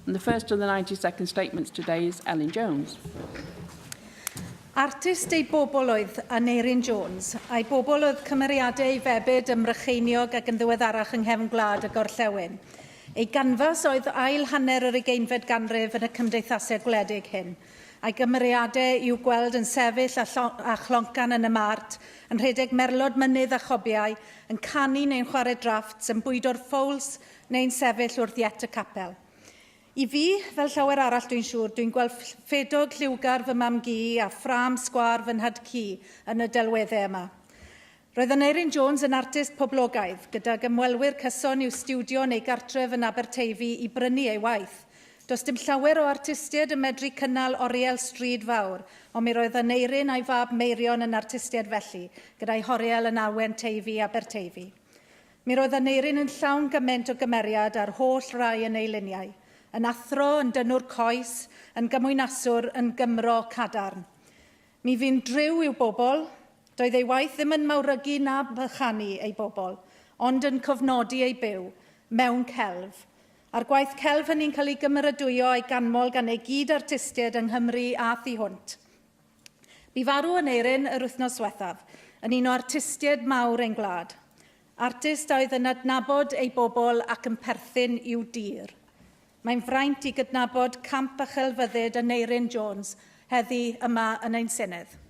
And the first of the 90-second statements today is Elin Jones. Artist ei bobl oedd Aneurin Jones, a'i bobl oedd cymeriadau ei febyd ymrycheiniog ac yn ddiweddarach yng nghefn gwlad y gorllewin. Ei ganfas oedd ail hanner yr 20fed ganrif yn y cymdeithasau gwledig hyn. A'i gymeriadau i'w gweld yn sefyll a chloncan yn y mart, yn rhedeg merlod mynydd a chobiau, yn canu neu'n chwarae drafts, yn bwydo'r ffowls neu'n sefyll wrth iet y capel. I fi, fel llawer arall dwi'n siŵr, dwi'n gweld ffedog lliwgar fy mam gi a ffram sgwar fy nhad cu yn y delweddau yma. Roedd Aneurin Jones yn artist poblogaidd, gyda gymwelwyr cyson i'w stiwdio neu gartref yn Aberteifi i brynu ei waith. Does dim llawer o artistiaid yn medru cynnal oriel stryd fawr, ond mi roedd Aneurin a'i fab Meirion yn artistiaid felly, gyda'i horiel yn Awen Teifi Aberteifi. Mi roedd Aneurin yn llawn gymaint o gymeriad ar holl rai yn ei luniau, yn athro, yn dynwr coes, yn gymwynaswr, yn Gymro cadarn. Mi fi'n driw i'w bobl, doedd ei waith ddim yn mawrygu na bychanu ei bobl, ond yn cofnodi ei byw, mewn celf. A'r gwaith celf hynny'n cael ei gymeradwyo a'i ganmol gan ei gyd artistiaid yng Nghymru a thu hwnt. Bu farw Aneurin yr wythnos diwethaf, yn un o artistiaid mawr ein gwlad. Artist oedd yn adnabod ei bobl ac yn perthyn i'w dir. Mae'n fraint i gydnabod camp a chelfyddyd Aneurin Jones heddi yma yn ein Senedd.